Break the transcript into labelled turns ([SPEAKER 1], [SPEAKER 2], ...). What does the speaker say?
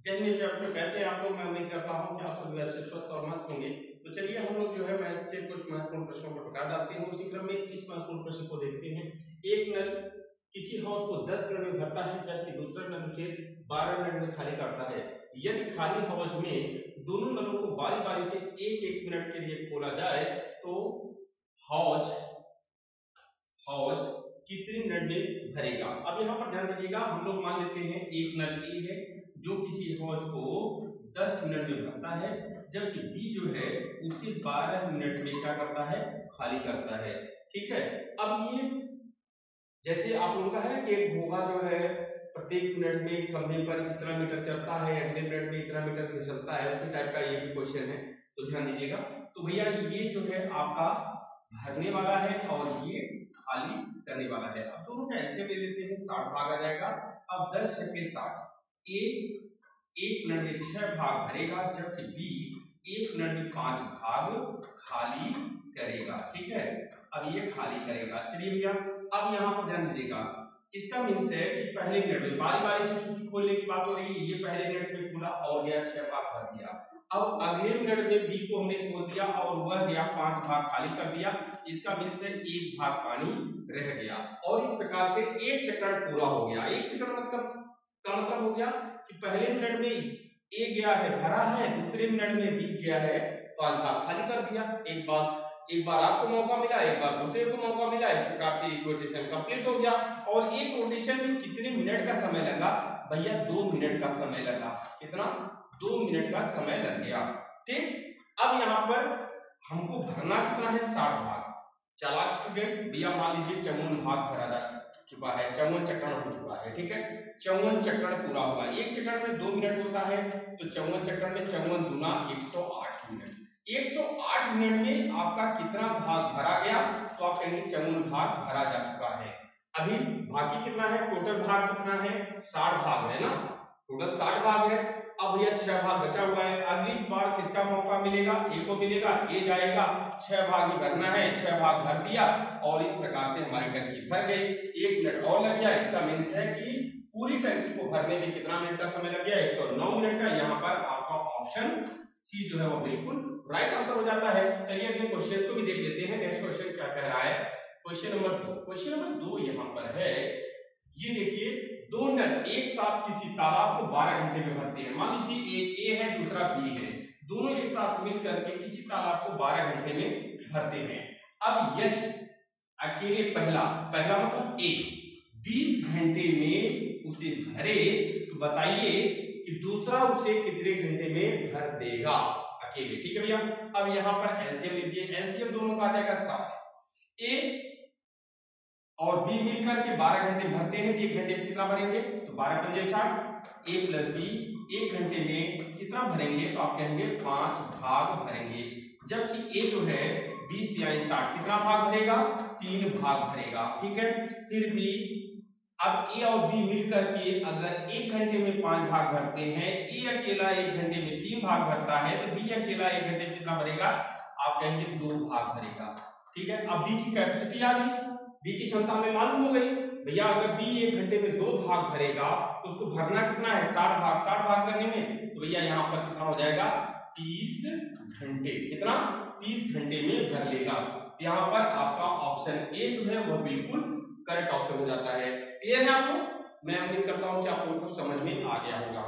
[SPEAKER 1] जय हिंद बच्चों, कैसे हैं आप लोग। मैं उम्मीद करता हूं कि आप सभी अच्छे स्वस्थ और मस्त होंगे। तो चलिए हम लोग जो है मैथ्स के कुछ महत्वपूर्ण प्रश्नों पर प्रकाश डालते हैं। उसी क्रम में इस महत्वपूर्ण प्रश्न को देखते हैं। एक नल किसी हौज को 10 मिनट में भरता है जबकि दूसरा नल उसे 12 मिनट में खाली करता है। यदि खाली हौज में दोनों नलों को बारी बारी से एक एक मिनट के लिए खोला जाए तो हौज कितने मिनट में भरेगा। अब यहाँ पर ध्यान दीजिएगा, हम लोग मान लेते हैं एक नल ए है जो किसी हौज को 10 मिनट में भरता है जबकि बी जो है उसे 12 मिनट में क्या करता है, खाली करता है। ठीक है, अब ये जैसे आप लोगों का है कि एक घोगा जो है प्रत्येक मिनट में खंभे पर इतना मीटर चलता है, अगले मिनट में इतना मीटर चलता है, उसी टाइप का ये भी क्वेश्चन है। तो ध्यान दीजिएगा, तो भैया ये जो है आपका भरने वाला है और ये खाली करने वाला है। अब दोनों का एलसीएम ले लेते हैं, 60 भाग आ जाएगा। अब 10 छक्के 60, ए एक मिनट में 6 भाग भरेगा जबकि बी एक मिनट में 5 भाग खाली करेगा। ठीक है, अब ये खाली करेगा। चलिए भैया, अब यहाँ पर ध्यान दीजिएगा, इसका मीन्स है कि पहले मिनट में बारी बारी से चूंकि खोलने की बात हो रही है, ये पहले मिनट में खुला और गया 6 भाग भर दिया। अब अगले मिनट में बी को हमने खोल दिया और वह गया 5 भाग खाली कर दिया। इसका मीन्स है 1 भाग पानी रह गया और इस प्रकार से एक चक्र पूरा हो गया। एक चक्र मतलब हो गया कि पहले मिनट में ए गया है भरा है, दूसरे मिनट में बी गया है 5 भाग खाली कर दिया। एक बार आपको मौका मिला, एक बार दूसरे को मौका मिला, इस प्रकार से एक रोटेशन कंप्लीट हो गया। और एक रोटेशन में कितने मिनट का समय लगा भैया, 2 मिनट का समय लगा। कितना? 2 मिनट का समय लग गया। ठीक, अब यहाँ पर हमको भरना कितना है, 60 भाग। चालाक स्टूडेंट भैया मान लीजिए 54 भाग भरा जा चुका है, 54 चक्रण हो चुका है। ठीक है, 54 चक्रण पूरा होगा। एक चक्रण में 2 मिनट होता है तो 54 चक्रण में 54 दूना 108 मिनट। 108 मिनट में आपका कितना भाग भरा गया, तो आप कहेंगे 54 भाग भरा जा चुका है। अभी बाकी कितना है, टोटल भाग कितना है, 60 भाग है ना, टोटल 60 भाग है। अब भैया 6 भाग बचा हुआ है। अगली बार किसका मौका मिलेगा, ए को मिलेगा, ए जाएगा, 6 भाग ही भरना है, 6 भाग भर दिया और इस प्रकार से हमारी टंकी भर गई। 1 मिनट और लग गया। इसका मीन्स है कि पूरी टंकी को भरने में कितना मिनट का समय लग गया, 109 मिनट का। यहाँ पर आपका ऑप्शन सी जो है वो बिल्कुल राइट आंसर हो जाता है। चलिए अगले क्वेश्चन को भी देख लेते हैं। नेक्स्ट क्वेश्चन क्या कह रहा है, क्वेश्चन नंबर 2। क्वेश्चन नंबर 2 यहाँ पर है, ये देखिए, 2 नल एक साथ किसी तालाब को 12 घंटे में भरते हैं। मान लीजिए एक ए है दूसरा बी है, दोनों एक साथ मिलकर के किसी तालाब को 12 घंटे में भरते हैं। अब यदि अकेले पहला मतलब ए 20 घंटे में उसे भरे तो बताइए कि दूसरा उसे कितने घंटे में भर देगा अकेले। ठीक है भैया, अब यहाँ पर एलसीएम लीजिए, एलसीएम दोनों का आ जाएगा 60। ए और बी मिलकर के 12 घंटे भरते हैं, 1 घंटे में कितना भरेंगे, तो 12 पंजे 60। ए प्लस बी 1 घंटे में कितना भरेंगे, तो आप कहेंगे 5 भाग भरेंगे। जबकि ए जो है 20 तिहाई 60 कितना भाग भरेगा, 3 भाग भरेगा। ठीक है, फिर भी अब ए और बी मिलकर के अगर 1 घंटे में 5 भाग भरते हैं, ए अकेला 1 घंटे में 3 भाग भरता है, तो बी अकेला 1 घंटे में कितना भरेगा, आप कहेंगे 2 भाग भरेगा। ठीक है, अब बी की कैपेसिटी आ गई, बी की क्षमता हमें मालूम हो गई भैया। अगर बी 1 घंटे में 2 भाग भरेगा तो उसको भरना कितना है, 60 भाग। 60 भाग करने में तो भैया यहाँ पर कितना हो जाएगा, 30 घंटे। कितना, 30 घंटे में भर लेगा। यहाँ पर आपका ऑप्शन ए जो है वह बिल्कुल करेक्ट ऑप्शन हो जाता है। क्लियर है आपको? मैं उम्मीद करता हूँ कि आप लोगों को समझ में आ गया होगा।